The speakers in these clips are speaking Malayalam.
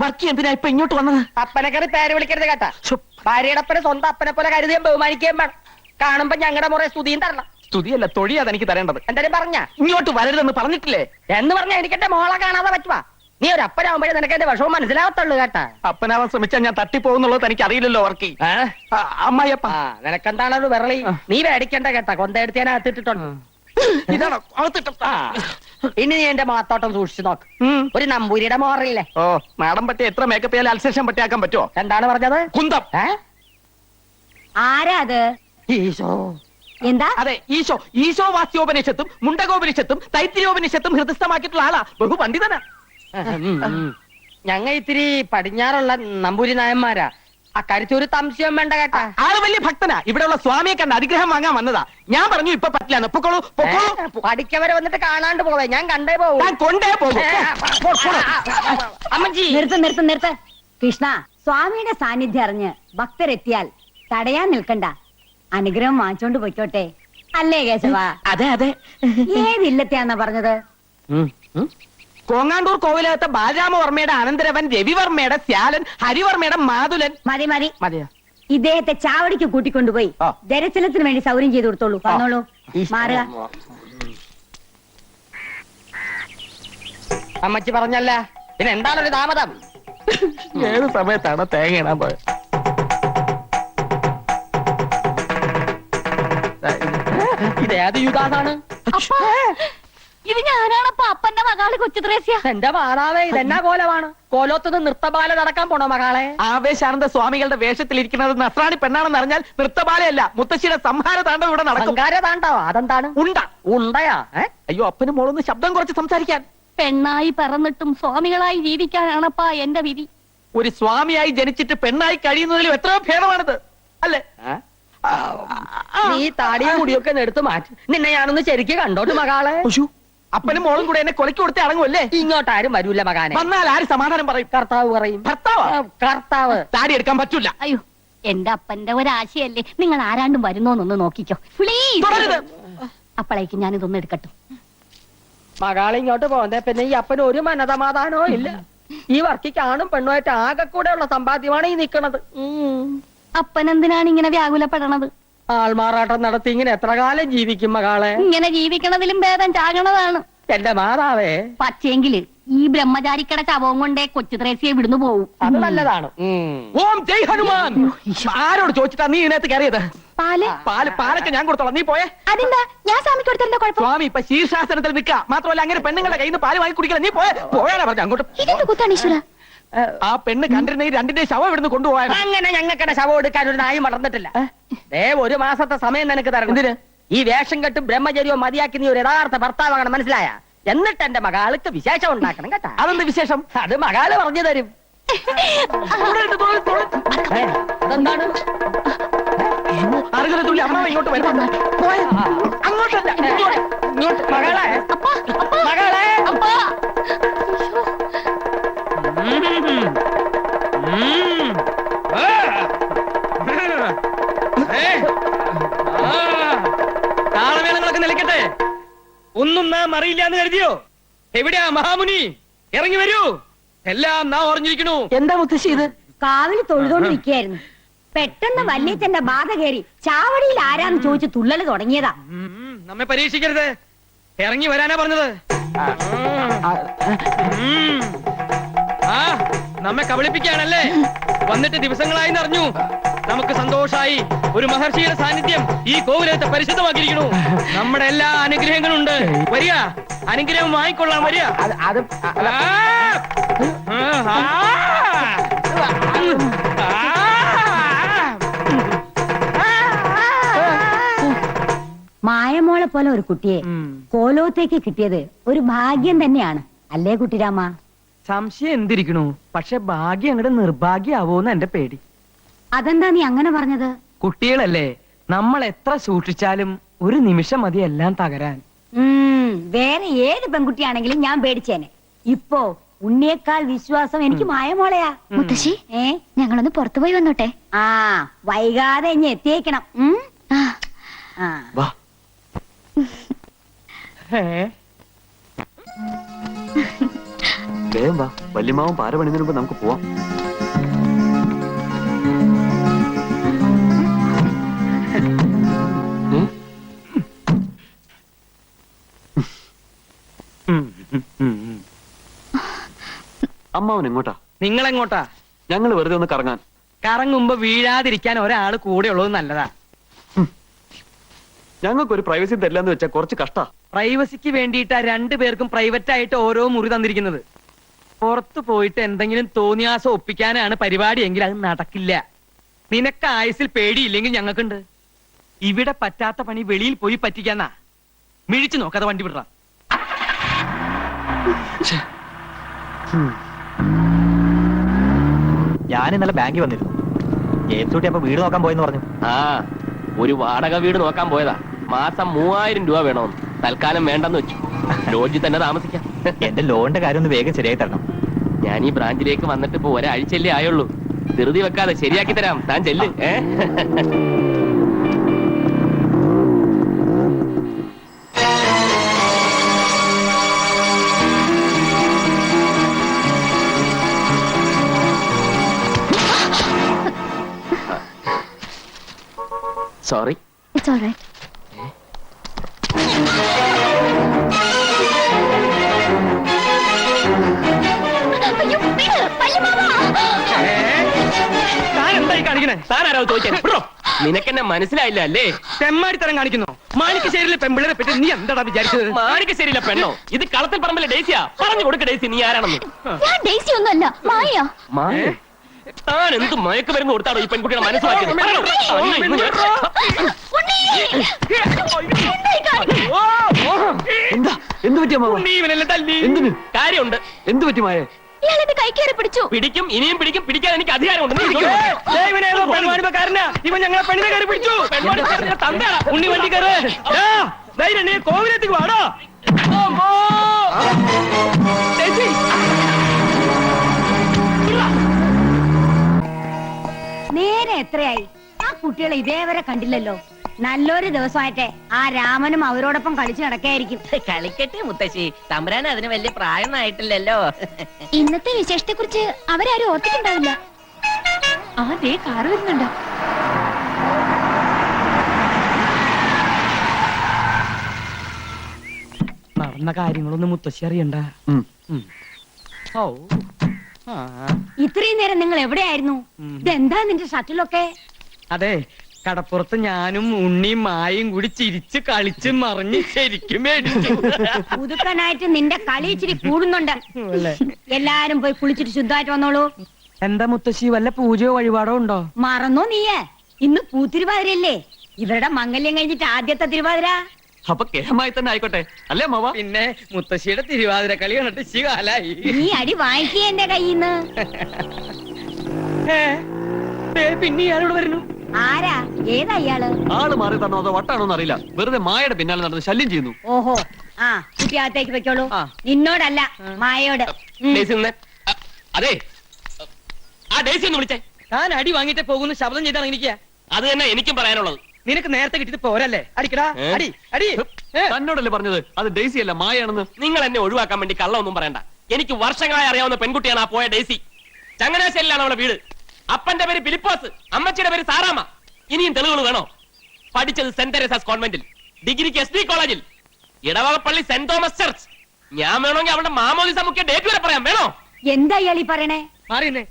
വർക്കി എന്തിനാ ഇപ്പൊ ഇങ്ങോട്ട് വന്നത്? അപ്പനെ കയറി പേര് വിളിക്കരുത് കേട്ടാ. ഭാര്യയുടെ അപ്പനെ സ്വന്തം അപ്പനെ പോലെ കരുതിയും ബഹുമാനിക്കുകയും വേണം. കാണുമ്പോ ഞങ്ങളുടെ മുറേ സ്തുതിയും തരണം. സ്തുതിയല്ല, തൊഴിയാ എനിക്ക് തരേണ്ടത്. എന്തായാലും പറഞ്ഞ ഇങ്ങോട്ട് വരരുതെന്ന് പറഞ്ഞിട്ടില്ലേ? എന്ന് പറഞ്ഞാ എനിക്ക് എന്റെ മോളെ കാണാതെ പറ്റുവാ. നീ ഒരു അപ്പനാവുമ്പോഴേ നിനക്ക് എന്റെ വിഷമം മനസ്സിലാവത്തുള്ളൂ കേട്ടാ. അപ്പനാവാൻ ശ്രമിച്ചാൽ ഞാൻ തട്ടിപ്പോകുന്നുള്ളത് എനിക്ക് അറിയില്ലല്ലോ വർക്കി. അമ്മായിയപ്പ നിനക്കെന്താണ് ഒരു വിരളി? നീ മേടിക്കണ്ട കേട്ടാ. കൊന്തയെടുത്ത് ഞാൻ അകത്തിട്ടിട്ടുണ്ട്. ഇതാണോ? ഇനി നീ എന്റെ മാത്തോട്ടം സൂക്ഷിച്ചു നോക്ക്. ഒരു നമ്പൂരിയുടെ മോറില്ലേ? ഓ, നാടൻ പട്ടി എത്ര മേക്കപ്പ് ചെയ്യാൻ അൽസേഷൻ പട്ടിയാക്കാൻ പറ്റുമോ? എന്താണ് പറഞ്ഞത്? കുന്തം. ആരാ അത്? ഈശോ. എന്താ? അതെ, ഈശോ. ഈശോ വാസ്യോപനിഷത്തും മുണ്ടകോപനിഷത്തും തൈത്തിരിയോപനിഷത്തും ഹൃദയസ്ഥമാക്കിയിട്ടുള്ള ആളാ. ബഹു പണ്ഡിതനാ. ഞങ്ങ ഇത്തിരി പടിഞ്ഞാറുള്ള നമ്പൂരി നായന്മാരാ. അക്കാര്യത്തിൽ ഒരു സംശയം വേണ്ട കേട്ടാ. ആള് വലിയ ഭക്തനാ. ഇവിടെയുള്ള സ്വാമിയെ കണ്ട് അനുഗ്രഹം വാങ്ങാൻ വന്നതാ. ഞാൻ പറഞ്ഞു ഇപ്പൊ പറ്റില്ല. പൊക്കോളൂ, പൊക്കോളൂ. പഠിക്കവരെ വന്നിട്ട് കാണാണ്ട് പോവേ. ഞാൻ കണ്ടേ പോവും. ഞാൻ കൊണ്ടേ പോകും. അമ്മജി നിർത്ത. കൃഷ്ണ, സ്വാമിയുടെ സാന്നിധ്യം അറിഞ്ഞ് ഭക്തരെത്തിയാൽ തടയാൻ നിൽക്കണ്ട. അനുഗ്രഹം വാങ്ങിച്ചോണ്ട് പൊയ്ക്കോട്ടെ. അല്ലേ കേശവ? അതെ അതെ. ഏതില്ലത്തെയാന്നാ പറഞ്ഞത്? കോങ്ങാണ്ടൂർ കോവിലകത്തെ ബാലരാമവർമ്മയുടെ അനന്തരവൻ രവിവർമ്മയുടെ ശ്യാലൻ ഹരിവർമ്മയുടെ മാതുലൻ. മതി മതിയോ? ഇദ്ദേഹത്തെ ചാവടിക്ക് കൂട്ടിക്കൊണ്ടുപോയി ദർശനത്തിന് വേണ്ടി സൗകര്യം ചെയ്തു കൊടുത്തോളൂ. വന്നോളൂ, മാറുക. അമ്മച്ചി പറഞ്ഞല്ല, പിന്നെ എന്താണൊരു താമതം? ഏത് സമയത്താണ് തേങ്ങ ഇടാൻ പോയത്? ഇതേത് യുഗാണ്? ഇത് ഞാനാണപ്പ അപ്പന്റെ മകള് കൊച്ചുത്രേസ്യ. എന്റെ മാതാവേ, ഇതെന്നാ കോലമാണ്? കോലോത്തത് നൃത്തബാല നടക്കാൻ പോണോ മകളെ? ആവേശാനന്ദ സ്വാമികളുടെ വേഷത്തിലിരിക്കുന്നത് നസ്രാണി പെണ്ണാണെന്ന് അറിഞ്ഞാൽ നൃത്തബാലയല്ല, മുത്തശ്ശിയുടെ സംഹാര താണ്ഡവം ഇവിടെ നടക്കും. താണ്ടാവോ? അതെന്താണ്? ഉണ്ടയാ? അയ്യോ, അപ്പനും മോളൊന്ന് ശബ്ദം കുറച്ച് സംസാരിക്കാൻ. പെണ്ണായി പറന്നിട്ടും സ്വാമികളായി ജീവിക്കാനാണപ്പാ എന്റെ വിധി. ഒരു സ്വാമിയായി ജനിച്ചിട്ട് പെണ്ണായി കഴിയുന്നതിലും എത്രയോ ഭേദമാണിത്, അല്ലേ? നീ താടിയും മുടിയൊക്കെ എടുത്ത് മാറ്റി. നിന്നെ ഞാനൊന്ന് ശരിക്ക് കണ്ടോട്ട് മകളെ. അപ്പനും മോളും കൂടെ എന്നെ കൊലക്ക് കൊടുത്തേ അടങ്ങുമല്ലേ? ഇങ്ങോട്ടാരും വരൂല മകാനെ. വന്നാൽ ആര് സമാധാനം പറയും? കർത്താവ് പറയും. കർത്താവ് താടി എടുക്കാൻ പറ്റൂല. അയ്യോ, എന്റെ അപ്പന്റെ ഒരാശയല്ലേ. നിങ്ങൾ ആരാണ്ടും വരുന്നോന്നൊന്ന് നോക്കിക്കോ പ്ലീസ്. അപ്പോഴേക്കും ഞാനിതൊന്നും എടുക്കട്ടെ. മകളെ ഇങ്ങോട്ട് പോകുന്നേ പിന്നെ ഈ അപ്പന് ഒരു മനസമാധാനവും ഇല്ല. ഈ വർക്കിക്കാണും പെണ്ണുമായിട്ട് ആകെ കൂടെ ഉള്ള സമ്പാദ്യമാണ് ഈ നിക്കണത്. അപ്പൻ എന്തിനാണ് ഇങ്ങനെ വ്യാകുലപ്പെടണത്? ആൾമാറാട്ടം നടത്തി ഇങ്ങനെ എത്ര കാലം ജീവിക്കും മകളെ? ഇങ്ങനെ ജീവിക്കണതിലും ഭേദം ചാകണതാണ്. എന്റെ മാതാവേ, പക്ഷേങ്കില് ഈ ബ്രഹ്മചാരിക്കട ശവവും കൊണ്ടേ കൊച്ചുത്രേസ്യെ വിടുന്നു പോവും. അത് നല്ലതാണ്. ഓം ജയ് ഹനുമാൻ. ആരോട് ചോദിച്ചിട്ടാ നീ ഇതിനകത്ത് കയറിയത്? പാലൊക്കെ ഞാൻ കൊടുത്തോളാം, നീ പോയേ. അതെന്താ? ഞാൻ സ്വാമിക്ക് കൊടുത്തതിന്റെ കുഴപ്പം? സ്വാമി ഇപ്പൊ ശീർഷാസനത്തിൽ നിൽക്കുക. മാത്രമല്ല അങ്ങനെ പെണ്ണുങ്ങളുടെ കയ്യിൽ നിന്ന് പാല് വാങ്ങി കുടിക്കില്ല. നീ പോയാലാ പറഞ്ഞു അങ്ങോട്ട്. ഇതെന്ത് കുത്താണ് ഈശ്വര? ആ പെണ്ണ് കണ്ടിരുന്ന ഈ രണ്ടിന്റെ ശവം ഇവിടുന്ന് കൊണ്ടുപോയാ. അങ്ങനെ ഞങ്ങൾക്കിടെ ശവം എടുക്കാൻ ഒരു നായി വളർന്നിട്ടില്ല. ഒരു മാസത്തെ സമയം നിനക്ക് തരണം. എന്തിന്? ഈ വേഷം കെട്ടും ബ്രഹ്മചര്യവും മതിയാക്കി നീ ഒരു യഥാർത്ഥ ഭർത്താവാകണം, മനസ്സിലായ? എന്നിട്ട് എന്റെ മകാൾക്ക് വിശേഷം ഉണ്ടാക്കണം കേട്ടാ. അതെന്ത് വിശേഷം? അത് മകാള് പറഞ്ഞു തരും. അതെന്താണ്? അറുകലത്തുള്ളി അമ്മ ഇങ്ങോട്ട് വരുന്നു. അങ്ങോട്ടല്ല, ഇങ്ങോട്ട്. മകളെ, മകളെ, താളമേളങ്ങളൊക്കെ നിലയ്ക്കട്ടെ. ഒന്നും നാം അറിയില്ലാന്ന് കരുതിയോ? എവിടെയാ മഹാമുനി? ഇറങ്ങി വരൂ. എല്ലാം നാം അറിഞ്ഞിരിക്കണു. എന്താ മുത്തശ്ശി ഇത്? കാവില് തൊഴുതോണ്ടിരിക്കുകയായിരുന്നു. പെട്ടെന്ന് വല്യച്ഛന്റെ ബാധ കയറി ചാവടിയിൽ ആരാന്ന് ചോദിച്ചു തുള്ളല് തുടങ്ങിയതാ. നമ്മെ പരീക്ഷിക്കരുത്. ഇറങ്ങി വരാനാ പറഞ്ഞത്. നമ്മെ കബളിപ്പിക്കാണല്ലേ? വന്നിട്ട് ദിവസങ്ങളായി അറിഞ്ഞു. നമുക്ക് സന്തോഷായി. ഒരു മഹർഷിയുടെ സാന്നിധ്യം ഈ കോവിലത്തെ പരിശുദ്ധമാക്കിയിരിക്കണു. നമ്മുടെ എല്ലാ അനുഗ്രഹങ്ങളും ഉണ്ട്. വരിക, അനുഗ്രഹം വാങ്ങിക്കൊള്ളാം. വരിക. മായമോളെ പോലെ ഒരു കുട്ടിയെ കോലോത്തേക്ക് കിട്ടിയത് ഒരു ഭാഗ്യം തന്നെയാണ്, അല്ലേ കുട്ടിരാമ? സംശയം എന്തിരിക്കണു? പക്ഷെ ഭാഗ്യം അങ്ങോട്ട് നിർഭാഗ്യാവോന്ന് എന്റെ പേടി. അതെന്താ നീ അങ്ങനെ പറഞ്ഞത്? കുട്ടികളല്ലേ, നമ്മൾ എത്ര സൂക്ഷിച്ചാലും ഒരു നിമിഷം മതി എല്ലാം തകരാൻ. വേറെ ഏത് പെൺകുട്ടിയാണെങ്കിലും ഞാൻ പേടിച്ചേനെ. ഇപ്പോ ഉണ്ണിയേക്കാൾ വിശ്വാസം എനിക്ക് മായമോളയാ. മുത്തശ്ശി, ഞങ്ങളൊന്ന് പുറത്തുപോയി വന്നോട്ടെ. വൈകാതെ ഇനി എത്തിയേക്കണം. വാ. വേഗം വാ, വല്യമാവും പാര പണിതിന് മുമ്പ് നമുക്ക് പോവാം. അമ്മാവൻ എങ്ങോട്ടാ? നിങ്ങൾ എങ്ങോട്ടാ? ഞങ്ങൾ വെറുതെ ഒന്ന് കറങ്ങാൻ. കറങ്ങുമ്പോ വീഴാതിരിക്കാൻ ഒരാള് കൂടെ ഉള്ളത് നല്ലതാ. ഞങ്ങൾക്കൊരു പ്രൈവസി തരില്ലെന്ന് വെച്ചാൽ കുറച്ച് കഷ്ടാ. പ്രൈവസിക്ക് വേണ്ടിയിട്ടാ രണ്ടുപേർക്കും പ്രൈവറ്റ് ആയിട്ട് ഓരോ മുറി തന്നിരിക്കുന്നത്. പുറത്തു പോയിട്ട് എന്തെങ്കിലും തോന്നിയാസം ഒപ്പിക്കാനാണ് പരിപാടി എങ്കിൽ അത് നടക്കില്ല. നിനക്ക് ആയുസിൽ പേടിയില്ലെങ്കിൽ ഞങ്ങൾക്കുണ്ട്. ഇവിടെ പറ്റാത്ത പണി വെളിയിൽ പോയി പറ്റിക്കാന്നാ. മിഴിച്ചു നോക്കാതെ വണ്ടി വിടറ. ഞാൻ ഇന്നലെ ബാങ്കിൽ വന്നിരുന്നു. ജെയിംസ് കുട്ടി അപ്പൊ വീട് നോക്കാൻ പോയെന്ന് പറഞ്ഞു. ആ, ഒരു വാടക വീട് നോക്കാൻ പോയതാ. മാസം 3000 രൂപ വേണമെന്ന്. തൽക്കാലം വേണ്ടെന്ന് വെച്ചു. ലോഡ്ജിൽ തന്നെ താമസിക്കാം. എന്റെ ലോണിന്റെ കാര്യം ഒന്ന് വേഗം ശരിയായി തരണം. ഞാൻ ഈ ബ്രാഞ്ചിലേക്ക് വന്നിട്ട് ഇപ്പൊ ഒരാഴ്ചയല്ലേ ആയുള്ളൂ. ധൃതി വെക്കാതെ ശരിയാക്കി തരാം. താൻ ചെല്ല്. സോറി. It's alright. അയ്യോ, വിട്, വല്യമാവാ. താൻ എന്തായി കാണിക്കണേ? താനാരാവ് ചോദിക്കാൻ? നിനക്കെന്നെ മനസ്സിലായില്ല അല്ലേ? തെമ്മാടിത്തരം കാണിക്കുന്നു. മാണിക്കശ്ശേരിയിലെ പെമ്പിള്ളരെ പറ്റി നീ എന്താടാ വിചാരിച്ചത്? മാണിക്കശ്ശേരിയിലെ പെണ്ണോ? ഇത് കളത്തിൽ പറമ്പിലെ ഡേസിയാ. പറഞ്ഞു കൊടുക്ക ഡേസി, നീ ആരാണെന്ന്. ഞാൻ ഡേസി ഒന്നുമല്ല, മായയാ. താൻ എന്ത് മയക്കുമരുന്ന് കൊടുത്താണോ ഈ പെൺകുട്ടിയുടെ മനസ്സിലാക്കിയത്? ഉണ്ണി! എന്തായി കാണിക്കുന്നെ? എന്താ? എന്ത് പറ്റി അമ്മാവ? നീ ഇവനെല്ലാം തല്ലി. എന്തിന്? കാര്യമുണ്ട്. എന്ത് പറ്റി മായേ? ഇയാളെന്റെ കൈ കയറി പിടിച്ചു. പിടിക്കും, ഇനിയും പിടിക്കും. പിടിക്കാൻ എനിക്ക് അധികാരമുണ്ട്. നീ ഇങ്ങോട്ട് ഏയ്, വരൂ. ഏയ്, ഇവനേതോ പെൺവാണിപ്പക്കാരനാ. ഇവൻ ഞങ്ങളെ പെണ്ണിനെ കയറി പിടിച്ചു. പെൺവാണിപ്പക്കാരന്റെ തന്തയാ. ഉണ്ണി വണ്ടി കയറ്. ഏ, ധൈര്യം നീ കോവിലത്തേക്ക് വാടോ. അമ്മോ! ചേച്ചി. നേരെ എത്രയായി? ആ കുട്ടികളെ ഇതേവരെ കണ്ടില്ലല്ലോ. നല്ലൊരു ദിവസമായിട്ടെ ആ രാമനും അവരോടൊപ്പം കളിച്ചു നടക്കായിരിക്കും. കളിക്കട്ടെ മുത്തശ്ശി, തമ്പുരാൻ അതിന് വലിയ പ്രായമൊന്നും ആയിട്ടില്ലല്ലോ. ഇന്നത്തെ വിശേഷത്തെ കുറിച്ച് അവരാരും ഓർത്തിട്ടുണ്ടാവില്ല. ആ ദേ കാറ് വരുന്നുണ്ടോ? നടന്ന കാര്യങ്ങളൊന്നും മുത്തശ്ശി അറിയണ്ട. ഓ, ആ. ഇത്രയും നേരം നിങ്ങൾ എവിടെയായിരുന്നു? ഇതെന്താ നിന്റെ ഷട്ടിലൊക്കെ? അതെ, കടപ്പുറത്ത് ഞാനും ഉണ്ണിയും മായും കൂടി ചിരിച്ച് കളിച്ച് മറിഞ്ഞ് ശരിക്കും മേടിച്ചു. പുതുക്കനായിട്ട് നിന്റെ കളി ഇച്ചിരി കൂടുന്നുണ്ട്. എല്ലാരും പോയി കുളിച്ചിട്ട് ശുദ്ധമായിട്ട് വന്നോളൂ. എന്താ മുത്തശ്ശി, വല്ല പൂജയോ വഴിപാടോ ഉണ്ടോ? മറന്നോ നീയേ? ഇന്ന് പൂത്തിരുവാതിരല്ലേ? ഇവരുടെ മംഗല്യം കഴിഞ്ഞിട്ട് ആദ്യത്തെ തിരുവാതിര. അപ്പൊ കേമായി തന്നെ ആയിക്കോട്ടെ അല്ലേ അമ്മാവ? പിന്നെ മുത്തശ്ശിയുടെ തിരുവാതിര കളി കണ്ടിട്ട് ശികാലായി. നീ അടി വാങ്ങിക്കേ എന്റെ കയ്യിന്ന്. പിന്നെ ഇയാളോട് വരുന്നു. ആരാ? ഏതാ ഇയാള്? ആള് മാറി തന്നോ അതോ വട്ടാണോന്ന് അറിയില്ല. വെറുതെ മായയുടെ പിന്നാലെ നടന്ന് ശല്യം ചെയ്യുന്നു. ഓഹോ, ആ കുട്ടി അകത്തേക്ക് വെക്കോളൂ. ആ. നിന്നോടല്ല, മായയോട്. ഡേസി നിന്ന്. അതെ, ആ ഡേസി ഒന്ന് വിളിച്ചേ. താൻ അടി വാങ്ങിട്ട് പോകുന്ന ശബ്ദം ചെയ്താണ് എനിക്ക്. അത് തന്നെ എനിക്കും പറയാനുള്ളത്. നിനക്ക് നേരത്തെ കിട്ടിയത് പോരല്ലേ? അടിക്കടാ, അടി അടി. തന്നോടല്ലേ പറഞ്ഞത് അത് ഡേസി അല്ല മായാണെന്ന്? നിങ്ങൾ എന്നെ ഒഴിവാക്കാൻ വേണ്ടി കള്ളമൊന്നും പറയണ്ട. എനിക്ക് വർഷങ്ങളായി അറിയാവുന്ന പെൺകുട്ടിയാണ് ആ പോയ ഡേസി. ചങ്ങനാശ്ശേരിയിലാണ് അവളുടെ വീട്. അപ്പന്റെ പേര് ഫിലിപ്പോസ്, അമ്മച്ചിയുടെ പേര് സാറാമ്മ. ഇനിയും തെളിവുകൾ വേണോ? പഠിച്ചത് സെന്റ് തെരേസാസ് കോൺവെന്റിൽ, ഡിഗ്രിക്ക് SD കോളേജിൽ, ഇടവകപ്പള്ളി സെന്റ് തോമസ് ചർച്ച്. ഞാൻ വേണമെങ്കിൽ അവളുടെ മാമോദിസ മുഖ്യ ഡേറ്റ് വരെ പറയാം. വേണോ? എന്താ ഇയാളീ പറയണേ? മാറിയെന്നേ.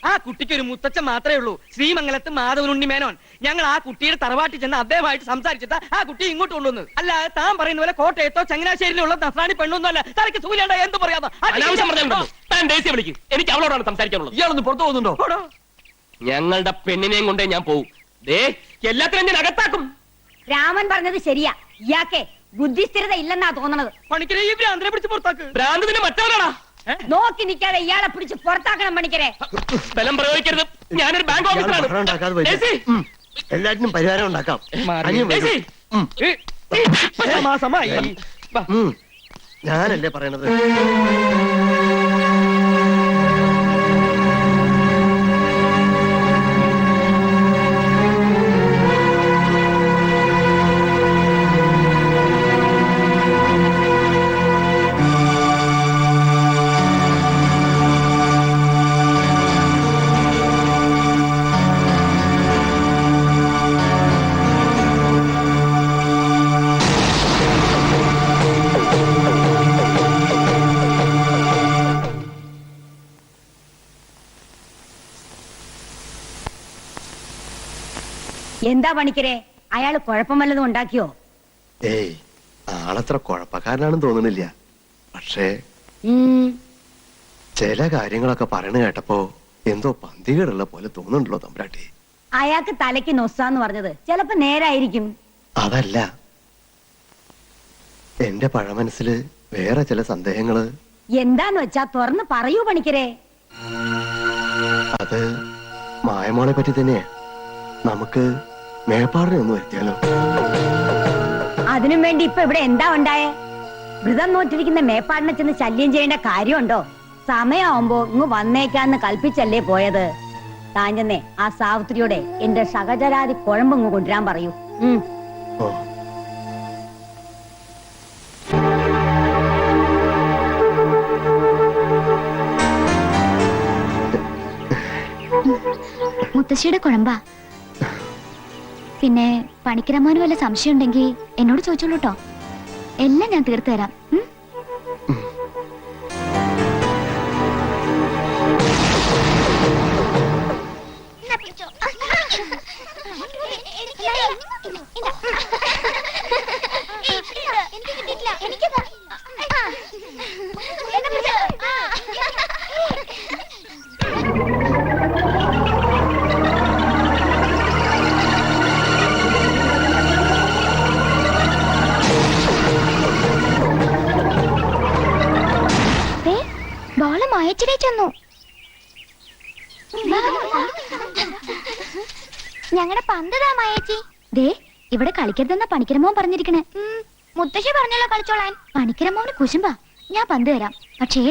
ആ കുട്ടിക്ക് ഒരു മുത്തച്ഛൻ മാത്രമേ ഉള്ളൂ, ശ്രീമംഗലത്ത് മാധവനുണ്ണി മേനോൻ. ഞങ്ങൾ ആ കുട്ടിയുടെ തറവാട്ടിൽ ചെന്ന് അദ്ദേഹമായിട്ട് സംസാരിച്ചിട്ട് ആ കുട്ടി ഇങ്ങോട്ട് കൊണ്ടുവന്നത്. അല്ല, താൻ പറയുന്ന പോലെ കോട്ടയത്തോ ചങ്ങനാശ്ശേരിയിലുള്ള നസ്രാണി പെണ്ണൊന്നും അല്ല. തനിക്ക് സൂര്യാണ്ട എന്ത് പറയാമോ? അനാവശ്യം പറഞ്ഞാൽ താൻ ഡേസിയെ വിളിക്കും. എനിക്ക് അവളോടാണ് സംസാരിക്കാനുള്ളത്. ഇയാളൊന്ന് പുറത്തു പോകുന്നുണ്ടോ? ഞങ്ങളുടെ പെണ്ണിനെയും കൊണ്ടേ ഞാൻ പോവും. ദേ, എല്ലാത്തിനും ഞാൻ അകത്താക്കും. രാമൻ പറഞ്ഞത് ശരിയാ. ഇയാക്കെ ബുദ്ധിസ്ഥിരത ഇല്ലെന്നാ തോന്നണത്. പണിക്കരെ ഈ ഭ്രാന്തനെ പിടിച്ച് പുറത്താക്ക്. ഭ്രാന്ത് പിന്നെ മറ്റവരാടാ. നോക്കി നിൽക്കാതെ ഇയാളെ പിടിച്ച് പുറത്താക്കണം പണിക്കരെ. ബലം പ്രയോഗിക്കരുത്. ഞാനൊരു ബാങ്ക് ഓഫീസറാണ്. ഡേസി, എല്ലാറ്റിനും പരിഹാരം ഉണ്ടാക്കാം. ഡേസി, സമാസമായി. ഞാനല്ലേ പറയണത്. എന്താ പണിക്കരെ, അയാള് കുഴപ്പം വല്ലതും ഉണ്ടാക്കിയോ? ഏയ് ആളത്ര കുഴപ്പക്കാരനാണെന്ന് തോന്നുന്നില്ല. പക്ഷേ ചില കാര്യങ്ങളൊക്കെ പറയണ കേട്ടപ്പോ എന്തോ പന്തികേടുള്ള പോലെ തോന്നുന്നുണ്ടല്ലോ തമ്പുരാട്ടി. അയാൾക്ക് തലയ്ക്ക് നൊസ്സാന്ന് പറഞ്ഞത് ചിലപ്പോ നേരായിരിക്കും. അതല്ല, എന്റെ പഴമനസ്സില് വേറെ ചില സന്ദേഹങ്ങള്. എന്താന്ന് വെച്ചാ തുറന്ന് പറയൂ പണിക്കരെ. അത് മായമോളെ പറ്റി തന്നെയാ. നമുക്ക് മേപ്പാടിനെ ഒന്ന് വരുത്തിയാലോ? അതിനും വേണ്ടി ഇപ്പൊ ഇവിടെ എന്താ ഉണ്ടായേ? വ്രതം നോറ്റിരിക്കുന്ന മേപ്പാടിനെ ചെന്ന് ശല്യം ചെയ്യേണ്ട കാര്യമുണ്ടോ? സമയമാവുമ്പോ ഇങ്ങ് വന്നേക്കാന്ന് കൽപ്പിച്ചല്ലേ പോയത്. താഞ്ചെന്നേ ആ സാവിത്രിയോടെ എന്റെ സഹചരാതി കുഴമ്പ് ഇങ്ങ് കൊണ്ടുവരാൻ പറയൂ. ഓ, മുത്തശ്ശിയുടെ കുഴമ്പാ. പിന്നെ പണിക്കരമ്മാന് വല്ല സംശയം ഉണ്ടെങ്കിൽ എന്നോട് ചോദിച്ചോളൂ കേട്ടോ. എല്ലാം ഞാൻ തീർത്തു തരാം. ബോള് മായച്ചിടെ ചെന്നു. ഞങ്ങളുടെ പന്തതാ മായേച്ചി. ദേ ഇവിടെ കളിക്കരുതെന്ന പണിക്കരമോൻ പറഞ്ഞിരിക്കണേ. മുത്തശ്ശി പറഞ്ഞല്ലോ കളിച്ചോളാൻ. പണിക്കരമോന് കുശുമ്പാ. ഞാൻ പന്ത് തരാം. പക്ഷേ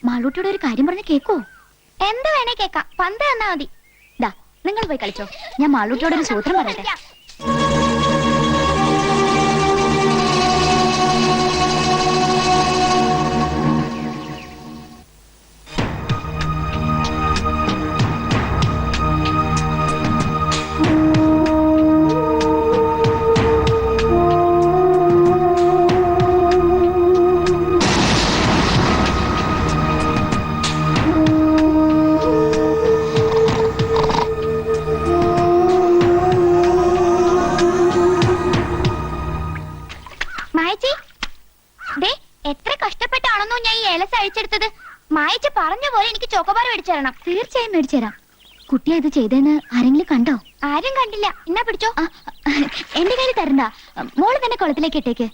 മാളൂട്ടിയുടെ ഒരു കാര്യം പറഞ്ഞ് കേക്കോ? എന്ത് വേണേ കേക്കാം. പന്ത് തന്നാ മതി. ദാ നിങ്ങൾ പോയി കളിച്ചോ. ഞാൻ മാളൂട്ടിയോട് ഒരു സൂത്രം പറയട്ടെ. എത്ര കഷ്ടപ്പെട്ടാണെന്നോ ഞാൻ ഈ ഏലസ് അഴിച്ചെടുത്തത്. മായച്ച പറഞ്ഞ പോലെ എനിക്ക് ചോക്കോബാർ മേടിച്ചു തരണം. തീർച്ചയായും മേടിച്ചു തരാം. കുട്ടിയാ ഇത് ചെയ്തേന്ന് ആരെങ്കിലും കണ്ടോ? ആരും കണ്ടില്ല. എന്നാ പിടിച്ചോ. എന്റെ കയ്യിൽ തരണ്ട. മോള് തന്നെ കുളത്തിലേക്ക് ഇട്ടേക്ക്.